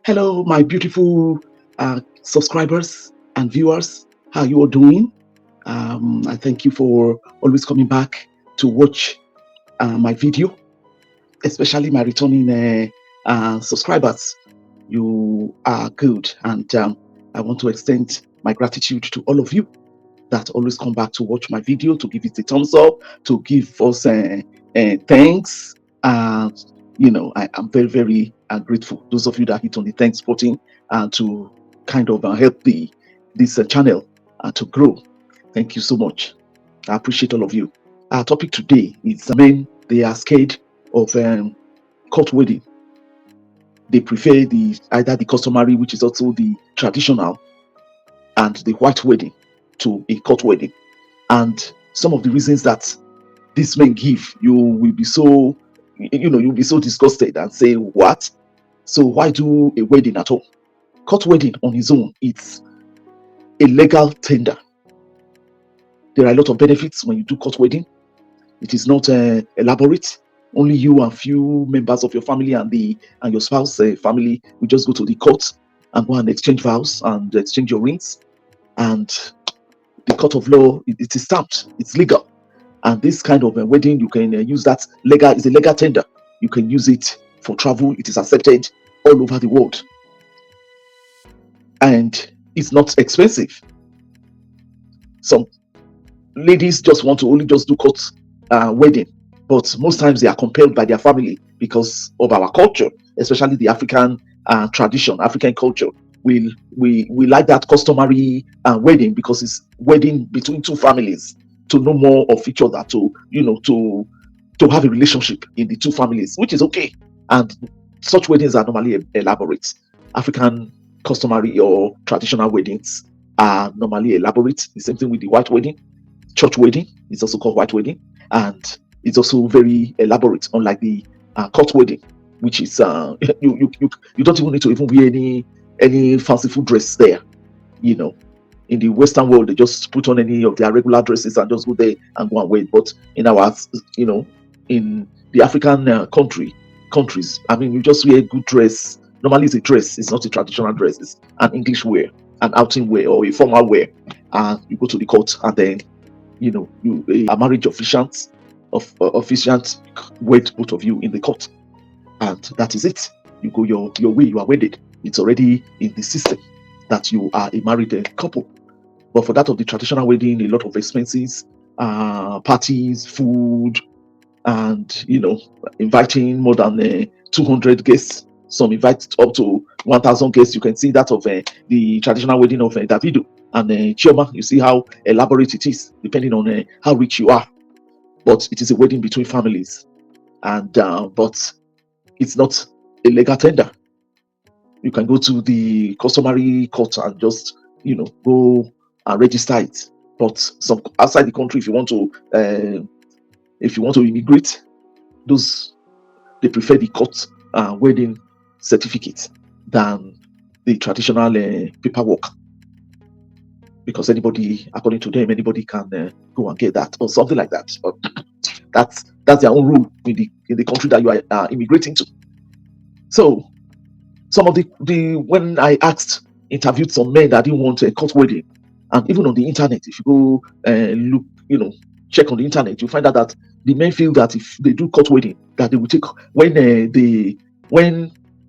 Hello, my beautiful subscribers and viewers. How you all doing? I thank you for always coming back to watch my video, especially my returning subscribers. You are good, and I want to extend my gratitude to all of you that always come back to watch my video, to give it a thumbs up, to give us thanks. I am very, very grateful. Those of you that hit on the thanks button to kind of help this channel to grow. Thank you so much. I appreciate all of you. Our topic today is men, they are scared of court wedding. They prefer either the customary, which is also the traditional, and the white wedding to a court wedding. And some of the reasons that these men give, you will be so, you'll be so disgusted and say, what? So why do a wedding at all? Court wedding on its own, it's a legal tender. There are a lot of benefits when you do court wedding. It is not elaborate. Only you and few members of your family and your spouse family will just go to the court and go and exchange vows and exchange your rings. And the court of law, it is stamped. It's legal. And this kind of wedding, you can use that legal. It's a legal tender. You can use it for travel. It is accepted all over the world, and it's not expensive. Some ladies just want to only just do court wedding, but most times they are compelled by their family because of our culture, especially the African tradition, African culture. We like that customary wedding because it's wedding between two families to know more of each other, to have a relationship in the two families, which is okay. And such weddings are normally elaborate. African customary or traditional weddings are normally elaborate. The same thing with the white wedding. Church wedding is also called white wedding, and it's also very elaborate, unlike the court wedding, which is you don't even need to even wear any fanciful dress there. In the Western world, they just put on any of their regular dresses and just go there and go and wait. But in our, in the African countries, I mean, you just wear a good dress. Normally, it's a dress. It's not a traditional dress. It's an English wear, an outing wear, or a formal wear. And you go to the court, and then, a marriage officiant wed both of you in the court, and that is it. You go your way. You are wedded. It's already in the system that you are a married couple. But for that of the traditional wedding, a lot of expenses, parties, food, and inviting more than 200 guests. Some invite up to 1,000 guests. You can see that of the traditional wedding of Davido and Chioma. You see how elaborate it is, depending on how rich you are. But it is a wedding between families, and but it's not a legal tender. You can go to the customary court and just go and register it. But some outside the country, if you want to immigrate, they prefer the court wedding certificate than the traditional paperwork, because according to them, anybody can go and get that or something like that. But that's their own rule in the country that you are immigrating to. So some of the when I interviewed some men that didn't want a court wedding, and even on the internet, if you go look, check on the internet, you find out that the men feel that if they do court wedding, that they will take when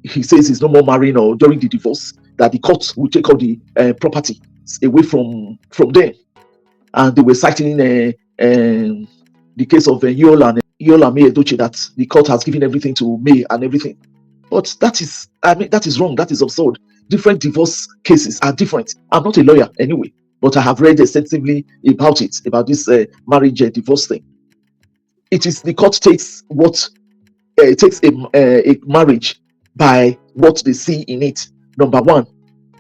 he says he's no more marrying or during the divorce, that the court will take all the property away from them. And they were citing the case of Yul and May Edochie, that the court has given everything to May and everything. But that is wrong. That is absurd. Different divorce cases are different. I'm not a lawyer anyway, but I have read extensively about this marriage divorce thing. It is the court takes a marriage by what they see in it. Number one,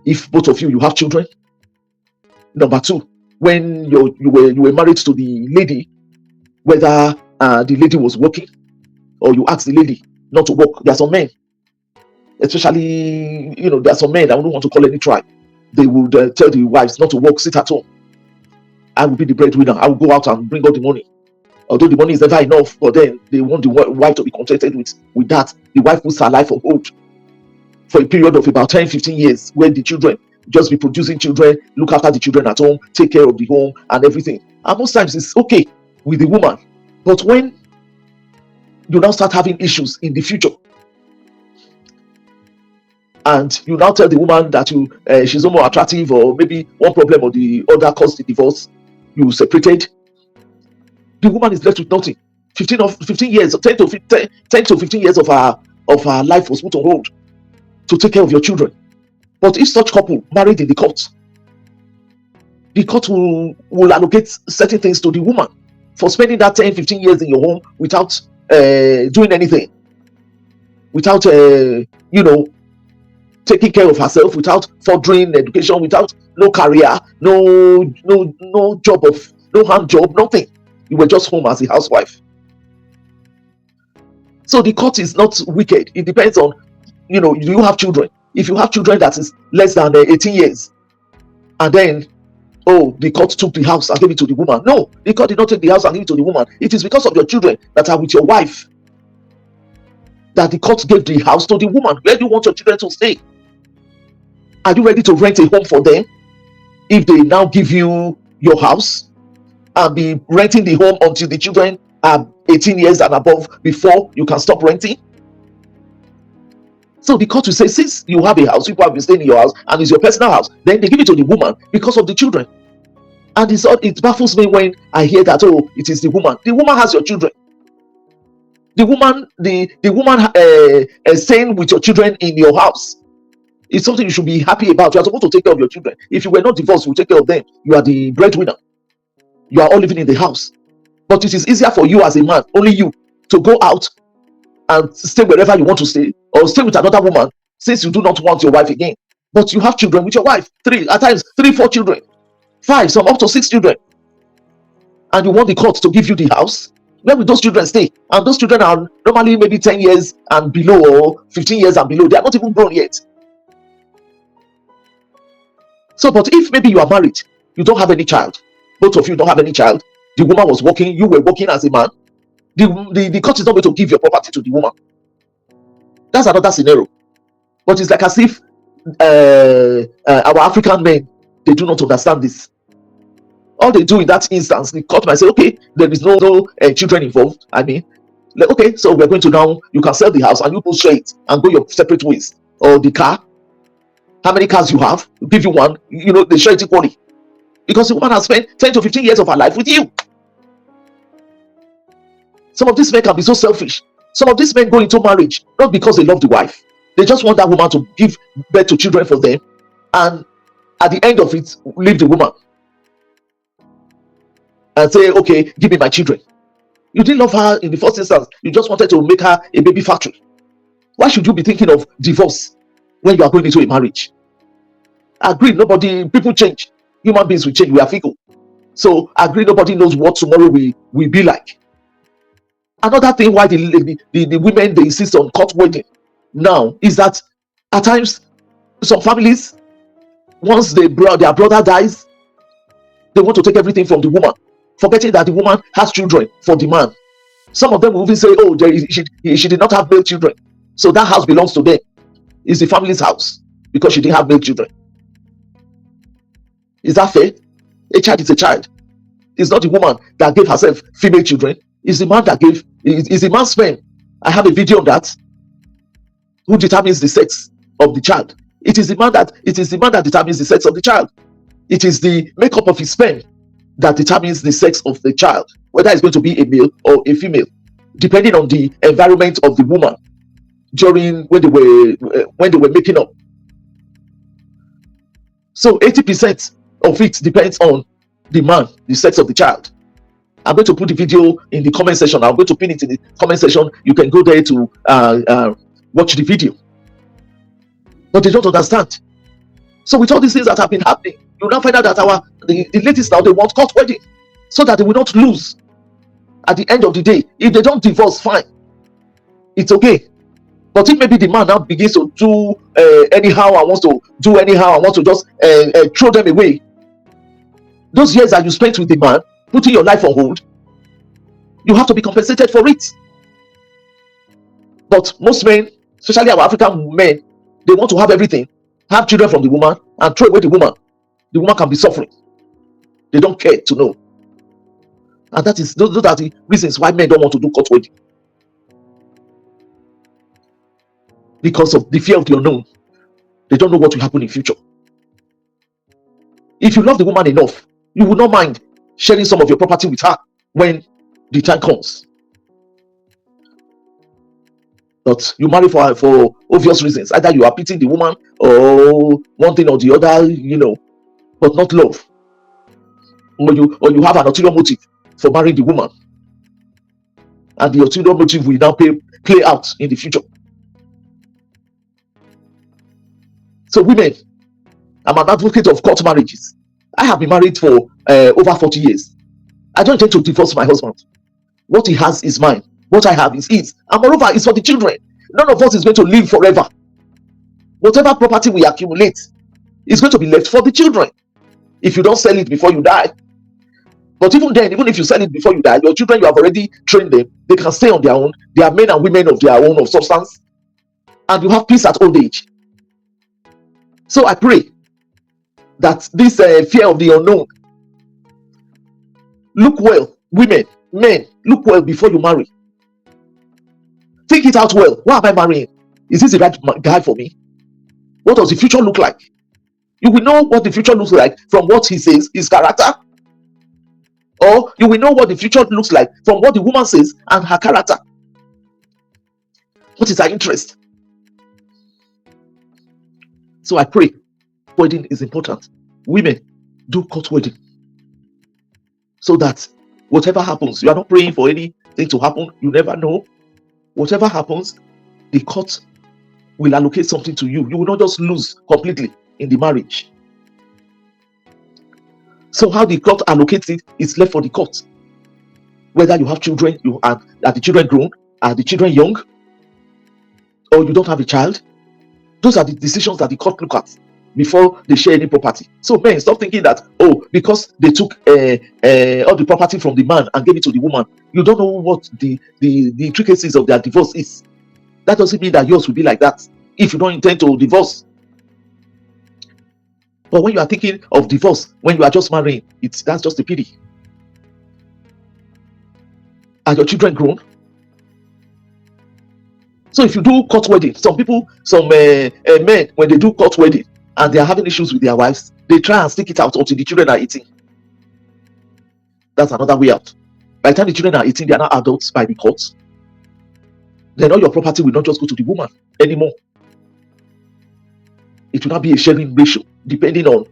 if both of you have children. Number two, when you were married to the lady, whether the lady was working, or you asked the lady not to work. There are some men, especially, there are some men, I don't want to call any tribe, they would tell the wives not to work, sit at home. I will be the breadwinner. I will go out and bring all the money. Although the money is never enough, but then they want the wife to be contented with that. The wife puts her life on hold. for a period of about 10-15 years, where the children just be producing children, look after the children at home, take care of the home and everything. And most times it's okay with the woman. But when you now start having issues in the future, and you now tell the woman that she's no more attractive, or maybe one problem or the other caused the divorce, you separated, the woman is left with nothing. 15 years, 10 to 15 years of her life was put on hold to take care of your children. But if such couple married in the court will allocate certain things to the woman for spending that 10-15 years in your home without doing anything, without taking care of herself, without furthering education, without no career, no job, no hand job, nothing. You were just home as a housewife. So the court is not wicked. It depends on, do you have children? If you have children that is less than 18 years, and then, the court took the house and gave it to the woman. No, the court did not take the house and give it to the woman. It is because of your children that are with your wife that the court gave the house to the woman. Where do you want your children to stay? Are you ready to rent a home for them if they now give you your house and be renting the home until the children are 18 years and above before you can stop renting? So the court will say, since you have a house, people have been staying in your house and it's your personal house, then they give it to the woman because of the children. And it baffles me when I hear that, it is the woman. The woman has your children. The woman staying with your children in your house is something you should be happy about. You are supposed to take care of your children. If you were not divorced, you take care of them. You are the breadwinner. You are all living in the house. But it is easier for you as a man, only you, to go out and stay wherever you want to stay, or stay with another woman, since you do not want your wife again. But you have children with your wife, 3-4 children, 5, some up to 6 children, and you want the court to give you the house. Where will those children stay? And those children are normally maybe 10 years and below, or 15 years and below. They are not even grown yet. So, but if maybe you are married, you don't have any child, both of you don't have any child, the woman was working, you were working as a man, the court is not going to give your property to the woman. That's another scenario. But it's like as if our African men, they do not understand this. All they do in that instance, the court might say, okay, there is no children involved. I mean, like, okay, so we're going to now, you can sell the house and you both share it and go your separate ways. Or the car, how many cars you have, we'll give you one, they share it equally. Because the woman has spent 10 to 15 years of her life with you. Some of these men can be so selfish. Some of these men go into marriage not because they love the wife. They just want that woman to give birth to children for them, and at the end of it, leave the woman and say, okay, give me my children. You didn't love her in the first instance. You just wanted to make her a baby factory. Why should you be thinking of divorce when you are going into a marriage? Agree, people change. Human beings will change. We are fickle. So agree, nobody knows what tomorrow will be like. Another thing why the women, they insist on court wedding now is that at times some families, once their brother dies, they want to take everything from the woman, forgetting that the woman has children for the man. Some of them will even say, she did not have male children, so that house belongs to them. It's the family's house because she didn't have male children. Is that fair? A child is a child. It's not the woman that gave herself female children. It's the man that gave. It's the man's sperm. I have a video on that. Who determines the sex of the child? It is the man that determines the sex of the child. It is the makeup of his sperm that determines the sex of the child, whether it's going to be a male or a female, depending on the environment of the woman during when they were making up. So 80% of it depends on the man, the sex of the child. I'm going to put the video in the comment section. I'm going to pin it in the comment section. You can go there to watch the video. But they don't understand. So with all these things that have been happening, you now find out that the ladies now, they want court wedding so that they will not lose at the end of the day. If they don't divorce, fine, it's okay. But if maybe the man now begins to do anyhow, and wants to do anyhow, and wants to just throw them away, those years that you spent with the man, putting your life on hold, you have to be compensated for it. But most men, especially our African men, They want to have everything, have children from the woman, and throw away the woman. The woman can be suffering. They don't care to know. And those are the reasons why men don't want to do court wedding. Because of the fear of the unknown. They don't know what will happen in future. If you love the woman enough, you will not mind sharing some of your property with her when the time comes. But you marry for obvious reasons. Either you are pitying the woman or one thing or the other, but not love. Or you have an ulterior motive for marrying the woman. And the ulterior motive will now play out in the future. So women, I'm an advocate of court marriages. I have been married for over 40 years. I don't intend to divorce my husband. What he has is mine. What I have is his. And moreover, it's for the children. None of us is going to live forever. Whatever property we accumulate is going to be left for the children. If you don't sell it before you die. But even then, even if you sell it before you die, your children, you have already trained them. They can stay on their own. They are men and women of their own, of substance. And you have peace at old age. So I pray that this fear of the unknown, look well, women, men, look well before you marry. Think it out well. Why am I marrying? Is this the right guy for me? What does the future look like? You will know what the future looks like from what he says, his character. Or you will know what the future looks like from what the woman says and her character. What is her interest? So I pray, wedding is important. Women, do court wedding. So that whatever happens, you are not praying for anything to happen. You never know. Whatever happens, the court will allocate something to you. You will not just lose completely in the marriage. So how the court allocates it is left for the court. Whether you have children, are the children grown, are the children young, or you don't have a child. Those are the decisions that the court look at before they share any property. So men, stop thinking that, because they took all the property from the man and gave it to the woman, you don't know what the intricacies of their divorce is. That doesn't mean that yours will be like that if you don't intend to divorce. But when you are thinking of divorce, when you are just marrying, that's just a pity. Are your children grown? So if you do court wedding, some men, when they do court wedding and they are having issues with their wives, they try and stick it out until the children are 18. That's another way out. By the time the children are 18, they are not adults by the court. Then all your property will not just go to the woman anymore. It will not be a sharing ratio depending on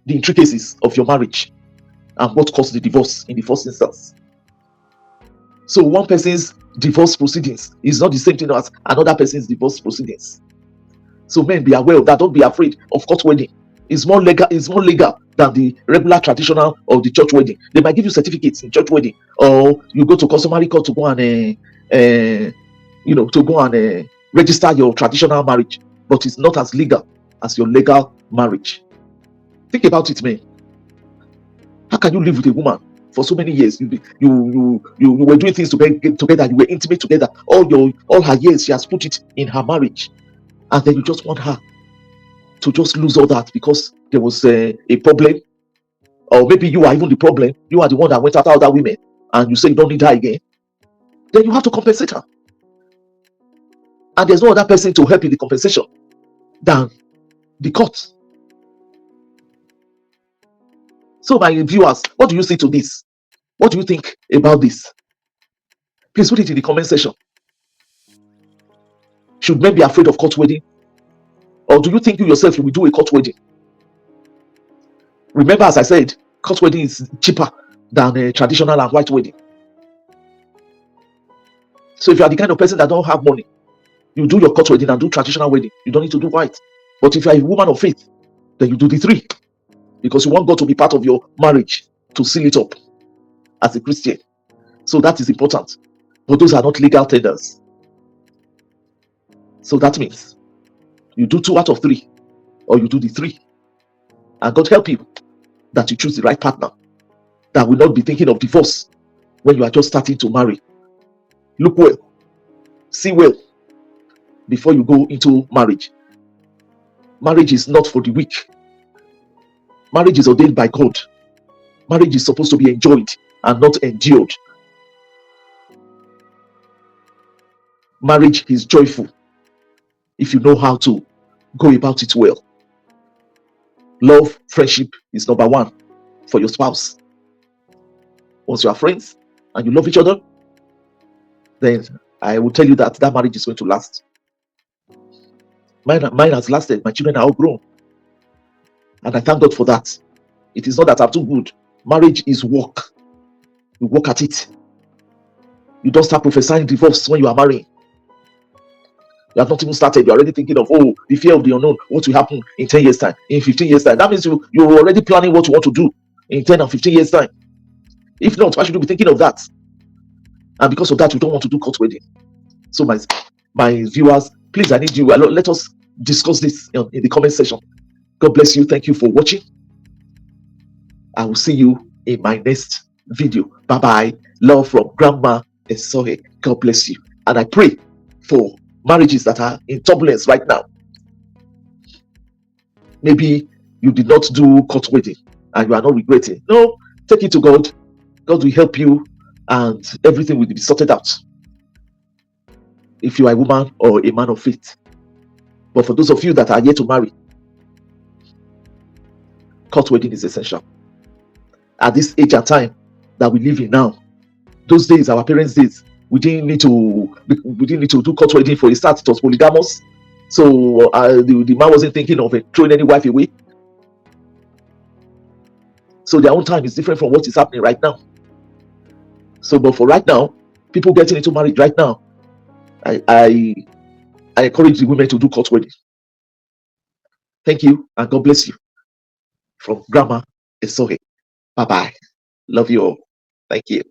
the intricacies of your marriage and what caused the divorce in the first instance. So one person's divorce proceedings is not the same thing as another person's divorce proceedings. So men, be aware of that. Don't be afraid of court wedding. It's more legal than the regular traditional or the church wedding. They might give you certificates in church wedding, or you go to customary court to go and register your traditional marriage, but it's not as legal as your legal marriage. Think about it, man. How can you live with a woman for so many years? You were doing things together. You were intimate together. All her years, she has put it in her marriage, and then you just want her to just lose all that because there was a problem, or maybe you are even the problem. You are the one that went after other women, and you say you don't need her again. Then you have to compensate her, and there's no other person to help in the compensation than the court. So my viewers, what do you say to this? What do you think about this? Please put it in the comment section. Should men be afraid of court wedding? Or do you think you yourself will do a court wedding? Remember, as I said, court wedding is cheaper than a traditional and white wedding. So if you are the kind of person that don't have money, you do your court wedding and do traditional wedding. You don't need to do white. But if you are a woman of faith, then you do the three. Because you want God to be part of your marriage, to seal it up as a Christian. So that is important. But those are not legal tenders. So that means you do 2 out of 3, or you do the 3. And God help you that you choose the right partner that will not be thinking of divorce when you are just starting to marry. Look well, see well before you go into marriage. Marriage is not for the weak. Marriage is ordained by God. Marriage is supposed to be enjoyed and not endured. Marriage is joyful if you know how to go about it well. Love, friendship is number one for your spouse. Once you are friends and you love each other, then I will tell you that that marriage is going to last. Mine has lasted. My children are all grown. And I thank God for that. It is not that I'm too good. Marriage is work. You work at it. You don't start prophesying divorce when you are marrying. You have not even started. You're already thinking of, oh, the fear of the unknown. What will happen in 10 years' time, in 15 years' time? That means you're already planning what you want to do in 10 and 15 years' time. If not, why should you be thinking of that? And because of that, you don't want to do court wedding. So my viewers, please, I need you. Let us discuss this in the comment section. God bless you. Thank you for watching. I will see you in my next video. Bye-bye. Love from Grandma 𝐸𝐔𝐾𝐒. God bless you. And I pray for marriages that are in turbulence right now. Maybe you did not do court wedding and you are not regretting. No, take it to God. God will help you and everything will be sorted out. If you are a woman or a man of faith. But for those of you that are yet to marry, court wedding is essential. At this age and time that we live in now, those days, our parents' days, we didn't need to do court wedding. For a start, it was polygamous. So the man wasn't thinking of throwing any wife away. So their own time is different from what is happening right now. So, but for right now, people getting into marriage right now, I encourage the women to do court wedding. Thank you, and God bless you. From Grandma 𝐸𝐔𝐾𝐒. Bye-bye. Love you all. Thank you.